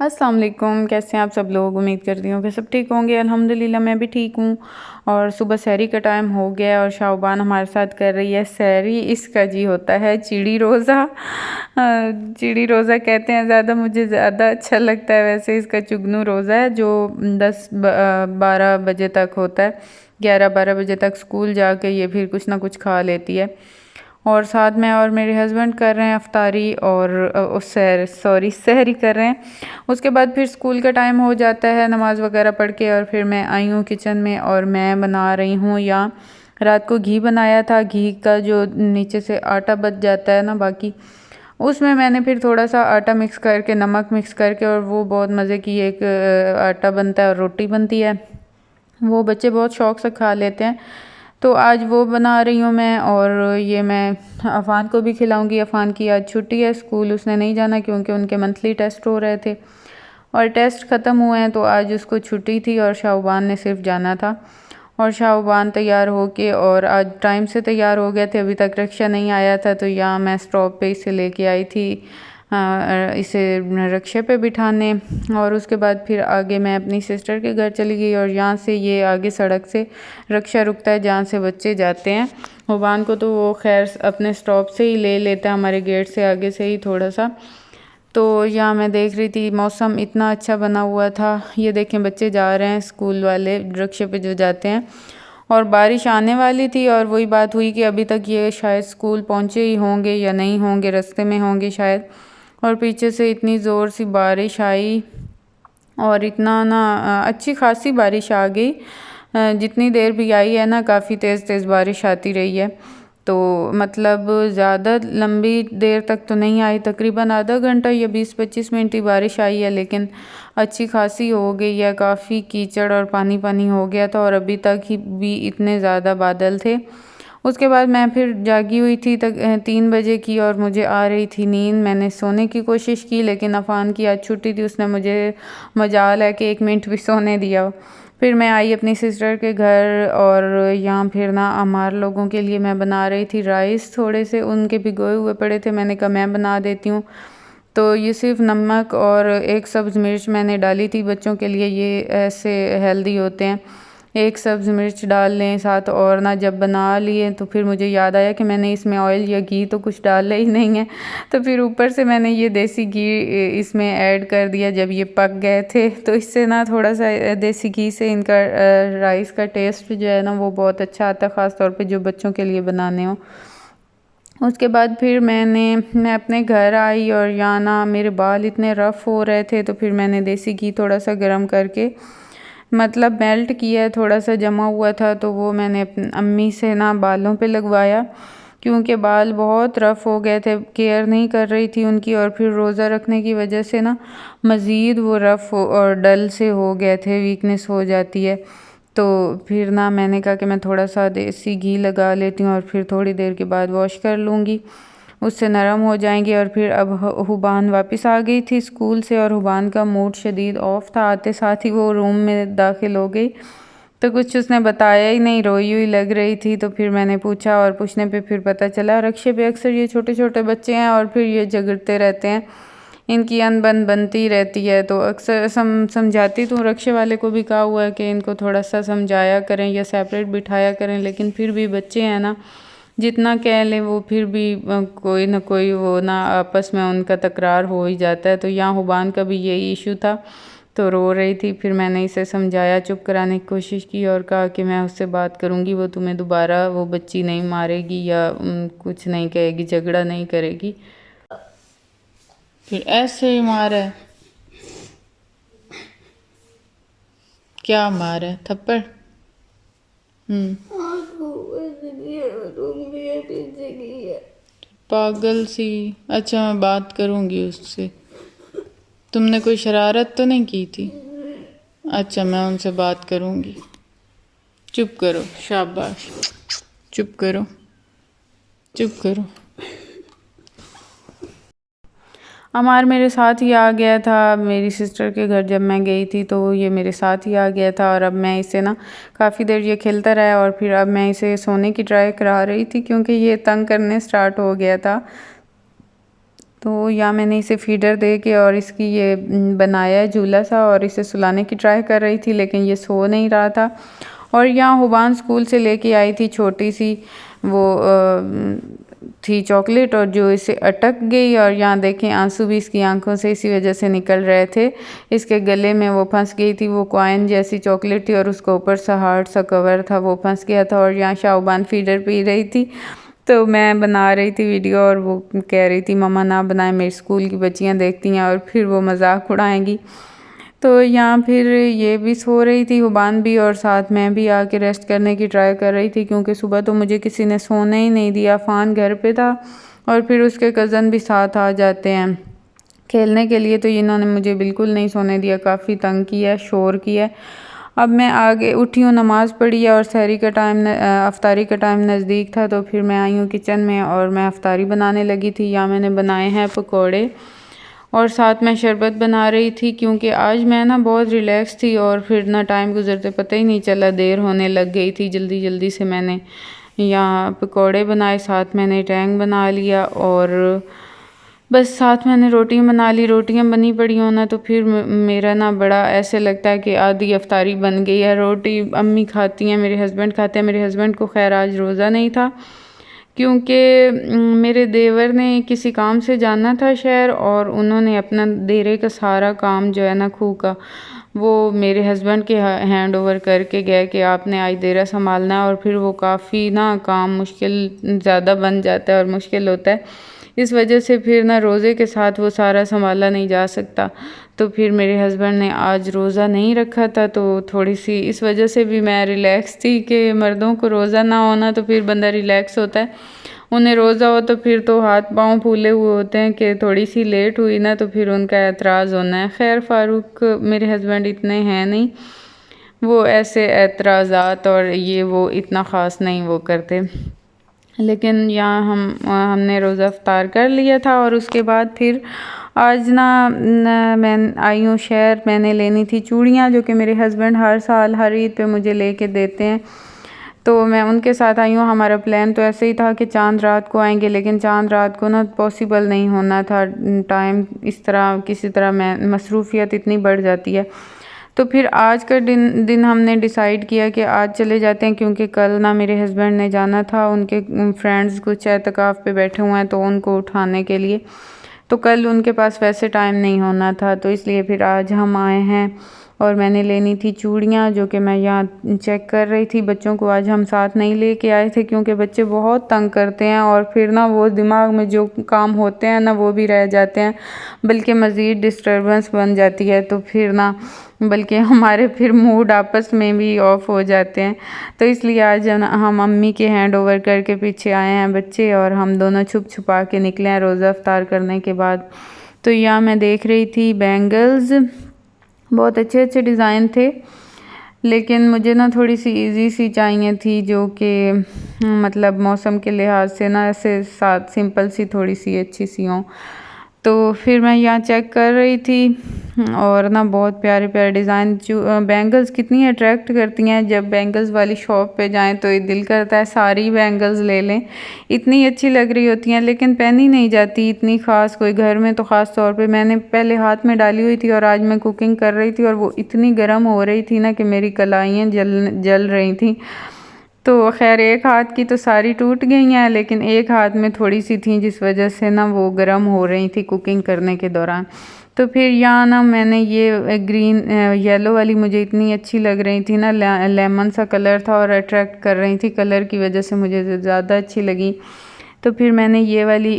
अस्सलाम वालेकुम। कैसे हैं आप सब लोग? उम्मीद करती हूँ कि सब ठीक होंगे। अल्हम्दुलिल्लाह मैं भी ठीक हूँ। और सुबह सहरी का टाइम हो गया और शाहबान हमारे साथ कर रही है सहरी। इसका जी होता है चिड़ी रोज़ा। चिड़ी रोज़ा कहते हैं, ज़्यादा मुझे ज़्यादा अच्छा लगता है। वैसे इसका चुगनू रोज़ा है जो 10-12 बजे तक होता है। 11-12 बजे तक स्कूल जाके ये फिर कुछ ना कुछ खा लेती है। और साथ में और मेरे हस्बैंड कर रहे हैं अफ्तारी और सहरी कर रहे हैं। उसके बाद फिर स्कूल का टाइम हो जाता है, नमाज़ वगैरह पढ़ के और फिर मैं आई हूँ किचन में और मैं बना रही हूँ या रात को घी बनाया था। घी का जो नीचे से आटा बच जाता है ना, बाकी उसमें मैंने फिर थोड़ा सा आटा मिक्स करके, नमक मिक्स करके, और वो बहुत मज़े की एक आटा बनता है और रोटी बनती है। वो बच्चे बहुत शौक़ से खा लेते हैं। तो आज वो बना रही हूँ मैं, और ये मैं अफ़ान को भी खिलाऊंगी। अफ़ान की आज छुट्टी है, स्कूल उसने नहीं जाना क्योंकि उनके मंथली टेस्ट हो रहे थे और टेस्ट ख़त्म हुए हैं, तो आज उसको छुट्टी थी और शाहबान ने सिर्फ जाना था। और शाहबान तैयार होके और आज टाइम से तैयार हो गए थे। अभी तक रिक्शा नहीं आया था, तो यहाँ मैं स्टॉप पे इसे लेके आई थी इसे रिक्शे पे बिठाने। और उसके बाद फिर आगे मैं अपनी सिस्टर के घर चली गई और यहाँ से ये आगे सड़क से रिक्शा रुकता है जहाँ से बच्चे जाते हैं। हुबान को तो वो खैर अपने स्टॉप से ही ले लेता है, हमारे गेट से आगे से ही थोड़ा सा। तो यहाँ मैं देख रही थी, मौसम इतना अच्छा बना हुआ था। ये देखें बच्चे जा रहे हैं, स्कूल वाले रिक्शे पे जो जाते हैं। और बारिश आने वाली थी और वही बात हुई कि अभी तक ये शायद स्कूल पहुँचे ही होंगे या नहीं होंगे, रास्ते में होंगे शायद। और पीछे से इतनी ज़ोर सी बारिश आई और इतना ना अच्छी खासी बारिश आ गई। जितनी देर भी आई है ना, काफ़ी तेज़ तेज़ बारिश आती रही है। तो मतलब ज़्यादा लंबी देर तक तो नहीं आई, तकरीबन आधा घंटा या 20-25 मिनट ही बारिश आई है, लेकिन अच्छी खासी हो गई है। काफ़ी कीचड़ और पानी पानी हो गया था और अभी तक ही भी इतने ज़्यादा बादल थे। उसके बाद मैं फिर जागी हुई थी तक 3 बजे की और मुझे आ रही थी नींद। मैंने सोने की कोशिश की, लेकिन अफ़ान की आज छुट्टी थी, उसने मुझे मजाल है कि 1 मिनट भी सोने दिया। फिर मैं आई अपनी सिस्टर के घर और यहाँ फिर ना हमारे लोगों के लिए मैं बना रही थी राइस। थोड़े से उनके भिगोए हुए पड़े थे, मैंने कहा मैं बना देती हूँ। तो ये सिर्फ नमक और एक सब्ज़ मिर्च मैंने डाली थी बच्चों के लिए, ये ऐसे हेल्दी होते हैं। एक सब्ज़ मिर्च डाल लें साथ। और ना जब बना लिए तो फिर मुझे याद आया कि मैंने इसमें ऑयल या घी तो कुछ डाला ही नहीं है, तो फिर ऊपर से मैंने ये देसी घी इसमें ऐड कर दिया जब ये पक गए थे। तो इससे ना थोड़ा सा देसी घी से इनका राइस का टेस्ट जो है ना वो बहुत अच्छा आता है, ख़ास तौर पे जो बच्चों के लिए बनाने हो। उसके बाद फिर मैं अपने घर आई और यहाँ ना मेरे बाल इतने रफ़ हो रहे थे, तो फिर मैंने देसी घी थोड़ा सा गर्म करके मतलब मेल्ट किया, थोड़ा सा जमा हुआ था, तो वो मैंने अपनी अम्मी से ना बालों पे लगवाया क्योंकि बाल बहुत रफ़ हो गए थे। केयर नहीं कर रही थी उनकी और फिर रोज़ा रखने की वजह से ना मज़ीद वो रफ़ और डल से हो गए थे, वीकनेस हो जाती है। तो फिर ना मैंने कहा कि मैं थोड़ा सा देसी घी लगा लेती हूँ और फिर थोड़ी देर के बाद वॉश कर लूँगी, उससे नरम हो जाएंगे। और फिर अब हुबान वापस आ गई थी स्कूल से और हुबान का मूड शदीद ऑफ था। आते साथ ही वो रूम में दाखिल हो गई, तो कुछ उसने बताया ही नहीं, रोई हुई लग रही थी। तो फिर मैंने पूछा और पूछने पे फिर पता चला रिक्शे पे अक्सर ये छोटे छोटे बच्चे हैं और फिर ये झगड़ते रहते हैं, इनकी अनबन बनती रहती है। तो अक्सर समझाती तो रिक्शे वाले को भी कहा हुआ है कि इनको थोड़ा सा समझाया करें या सेपरेट बिठाया करें, लेकिन फिर भी बच्चे हैं ना, जितना कह लें वो फिर भी कोई ना कोई वो ना आपस में उनका तकरार हो ही जाता है। तो यहाँ हुबान का भी यही इशू था, तो रो रही थी। फिर मैंने इसे समझाया, चुप कराने की कोशिश की और कहा कि मैं उससे बात करूँगी, वो तुम्हें दोबारा वो बच्ची नहीं मारेगी या कुछ नहीं कहेगी, झगड़ा नहीं करेगी। फिर ऐसे ही मारा है, क्या मारा है? थप्पड़? पागल सी। अच्छा मैं बात करूँगी उससे। तुमने कोई शरारत तो नहीं की थी? अच्छा मैं उनसे बात करूँगी। चुप करो, शाबाश, चुप करो, चुप करो। अमार मेरे साथ ही आ गया था मेरी सिस्टर के घर जब मैं गई थी, तो ये मेरे साथ ही आ गया था। और अब मैं इसे ना काफ़ी देर ये खेलता रहा और फिर अब मैं इसे सोने की ट्राई करा रही थी क्योंकि ये तंग करने स्टार्ट हो गया था। तो यहाँ मैंने इसे फीडर दे के और इसकी ये बनाया है झूला सा, और इसे सुलाने की ट्राई कर रही थी लेकिन ये सो नहीं रहा था। और यहाँ हुबान स्कूल से लेके आई थी छोटी सी वो थी चॉकलेट, और जो इसे अटक गई, और यहाँ देखें आंसू भी इसकी आंखों से इसी वजह से निकल रहे थे। इसके गले में वो फंस गई थी, वो कॉइन जैसी चॉकलेट थी और उसको ऊपर सा हार्ड सा कवर था, वो फंस गया था। और यहाँ शाहबान फीडर पी रही थी, तो मैं बना रही थी वीडियो और वो कह रही थी मम्मा ना बनाए, मेरे स्कूल की बच्चियाँ देखती हैं और फिर वो मजाक उड़ाएंगी। तो यहाँ फिर ये भी सो रही थी, हुबान भी, और साथ मैं भी आके रेस्ट करने की ट्राई कर रही थी क्योंकि सुबह तो मुझे किसी ने सोने ही नहीं दिया। फ़ान घर पे था और फिर उसके कज़न भी साथ आ जाते हैं खेलने के लिए, तो इन्होंने मुझे बिल्कुल नहीं सोने दिया, काफ़ी तंग किया, शोर किया। अब मैं आगे उठी हूँ, नमाज़ पढ़ी है और सहरी का टाइम अफ्तारी का टाइम नज़दीक था, तो फिर मैं आई हूँ किचन में और मैं अफ्तारी बनाने लगी थी। यहाँ मैंने बनाए हैं पकोड़े और साथ में शरबत बना रही थी क्योंकि आज मैं ना बहुत रिलैक्स थी और फिर ना टाइम गुजरते पता ही नहीं चला, देर होने लग गई थी। जल्दी जल्दी से मैंने यहाँ पकोड़े बनाए, साथ मैंने टैंग बना लिया और बस साथ मैंने रोटियां बना ली। रोटियां बनी पड़ी हो ना तो फिर मेरा ना बड़ा ऐसे लगता है कि आधी अफ्तारी बन गई है। रोटी अम्मी खाती हैं, मेरे हस्बैंड खाते हैं। मेरे हस्बैंड को खैर आज रोज़ा नहीं था क्योंकि मेरे देवर ने किसी काम से जाना था शहर, और उन्होंने अपना देरे का सारा काम जो है ना खूह का, वो मेरे हस्बैंड के हैंड ओवर करके गए कि आपने आज देरा संभालना है। और फिर वो काफ़ी ना काम मुश्किल ज़्यादा बन जाता है और मुश्किल होता है, इस वजह से फिर ना रोज़े के साथ वो सारा संभाला नहीं जा सकता। तो फिर मेरे हस्बैंड ने आज रोज़ा नहीं रखा था, तो थोड़ी सी इस वजह से भी मैं रिलैक्स थी कि मर्दों को रोज़ा ना होना तो फिर बंदा रिलैक्स होता है, उन्हें रोज़ा हो तो फिर तो हाथ पाँव फूले हुए होते हैं कि थोड़ी सी लेट हुई ना तो फिर उनका एतराज़ होना है। खैर फ़ारूक मेरे हस्बैंड इतने हैं नहीं, वो ऐसे एतराज़ात और ये वो इतना ख़ास नहीं वो करते, लेकिन यहाँ हमने रोज़ा अफ्तार कर लिया था। और उसके बाद फिर आज मैं आई हूँ शहर, मैंने लेनी थी चूड़ियाँ जो कि मेरे हस्बैंड हर साल हर ईद पे मुझे लेके देते हैं, तो मैं उनके साथ आई हूँ। हमारा प्लान तो ऐसे ही था कि चांद रात को आएंगे, लेकिन चांद रात को ना पॉसिबल नहीं होना था, टाइम इस तरह किसी तरह मैं मसरूफियत इतनी बढ़ जाती है। तो फिर आज का दिन हमने डिसाइड किया कि आज चले जाते हैं क्योंकि कल ना मेरे हस्बैंड ने जाना था, उनके फ्रेंड्स कुछ एतकाफ़ पे बैठे हुए हैं तो उनको उठाने के लिए, तो कल उनके पास वैसे टाइम नहीं होना था, तो इसलिए फिर आज हम आए हैं। और मैंने लेनी थी चूड़ियाँ जो कि मैं यहाँ चेक कर रही थी। बच्चों को आज हम साथ नहीं लेके आए थे क्योंकि बच्चे बहुत तंग करते हैं और फिर ना वो दिमाग में जो काम होते हैं ना वो भी रह जाते हैं, बल्कि मज़ीद डिस्टर्बेंस बन जाती है, तो फिर ना बल्कि हमारे फिर मूड आपस में भी ऑफ हो जाते हैं। तो इसलिए आज हम अम्मी के हैंड ओवर करके पीछे आए हैं बच्चे, और हम दोनों छुप छुपा के निकले हैं रोज़ा अफ्तार करने के बाद। तो यहाँ मैं देख रही थी बैंगल्स, बहुत अच्छे अच्छे डिज़ाइन थे, लेकिन मुझे ना थोड़ी सी इजी सी चाहिए थी जो कि मतलब मौसम के लिहाज से ना ऐसे साथ सिंपल सी थोड़ी सी अच्छी सी हों। तो फिर मैं यहाँ चेक कर रही थी और ना बहुत प्यारे प्यारे डिज़ाइन, जो बैंगल्स कितनी अट्रैक्ट करती हैं। जब बैंगल्स वाली शॉप पे जाएं तो ये दिल करता है सारी बैंगल्स ले लें, इतनी अच्छी लग रही होती हैं, लेकिन पहनी नहीं जाती इतनी ख़ास कोई घर में। तो ख़ास तौर पे मैंने पहले हाथ में डाली हुई थी और आज मैं कुकिंग कर रही थी और वो इतनी गर्म हो रही थी ना कि मेरी कलाइयाँ जल रही थी। तो खैर एक हाथ की तो सारी टूट गई हैं, लेकिन एक हाथ में थोड़ी सी थी जिस वजह से ना वो गर्म हो रही थी कुकिंग करने के दौरान। तो फिर यहाँ ना मैंने ये ग्रीन येलो वाली मुझे इतनी अच्छी लग रही थी ना, लेमन सा कलर था और अट्रैक्ट कर रही थी, कलर की वजह से मुझे ज़्यादा अच्छी लगी। तो फिर मैंने ये वाली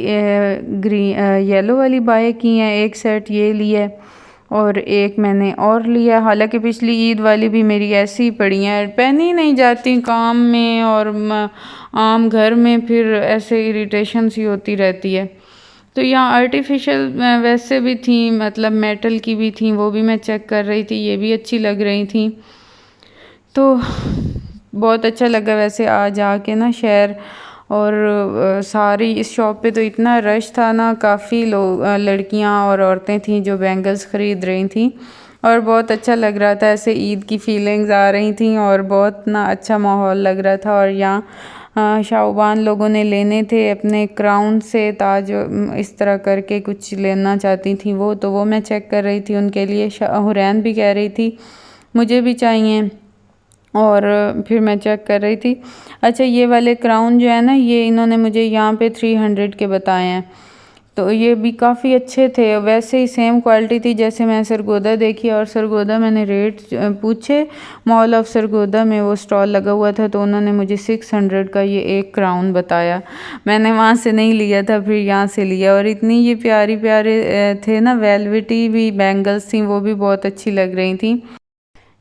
येलो वाली बाय की हैं, एक सेट ये लिया और एक मैंने और लिया। हालांकि पिछली ईद वाली भी मेरी ऐसी ही पड़ी हैं, पहनी नहीं जाती काम में और आम घर में, फिर ऐसे इरिटेशन सी होती रहती है। तो यहाँ आर्टिफिशियल वैसे भी थी, मतलब मेटल की भी थी, वो भी मैं चेक कर रही थी, ये भी अच्छी लग रही थी। तो बहुत अच्छा लगा वैसे आज आके ना शहर, और सारी इस शॉप पे तो इतना रश था ना, काफ़ी लोग लड़कियां और औरतें थीं जो बैंगल्स ख़रीद रही थीं और बहुत अच्छा लग रहा था, ऐसे ईद की फीलिंग्स आ रही थी और बहुत ना अच्छा माहौल लग रहा था। और यहाँ शाहबान लोगों ने लेने थे अपने क्राउन से ताज, इस तरह करके कुछ लेना चाहती थी वो, तो वो मैं चेक कर रही थी उनके लिए। हुरैन भी कह रही थी मुझे भी चाहिए, और फिर मैं चेक कर रही थी। अच्छा, ये वाले क्राउन जो है ना, ये इन्होंने मुझे यहाँ पे 300 के बताए हैं, तो ये भी काफ़ी अच्छे थे। वैसे ही सेम क्वालिटी थी जैसे मैं सरगोदा देखी, और सरगोदा मैंने रेट पूछे, मॉल ऑफ सरगोदा में वो स्टॉल लगा हुआ था, तो उन्होंने मुझे 600 का ये एक क्राउन बताया। मैंने वहाँ से नहीं लिया था, फिर यहाँ से लिया। और इतनी ये प्यारी प्यारे थे ना, वेलवेटी भी बैंगल्स थी, वो भी बहुत अच्छी लग रही थी।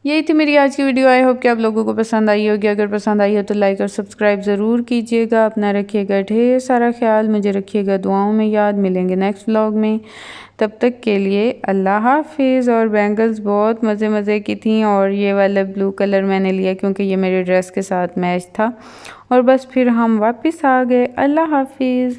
यही थी मेरी आज की वीडियो। आई होप कि आप लोगों को पसंद आई होगी। अगर पसंद आई हो तो लाइक और सब्सक्राइब ज़रूर कीजिएगा। अपना रखिएगा ढेर सारा ख्याल, मुझे रखिएगा दुआओं में याद। मिलेंगे नेक्स्ट व्लॉग में, तब तक के लिए अल्लाह हाफिज़। और बैंगल्स बहुत मज़े मज़े की थी, और ये वाला ब्लू कलर मैंने लिया क्योंकि ये मेरे ड्रेस के साथ मैच था। और बस फिर हम वापस आ गए। अल्लाह हाफिज़।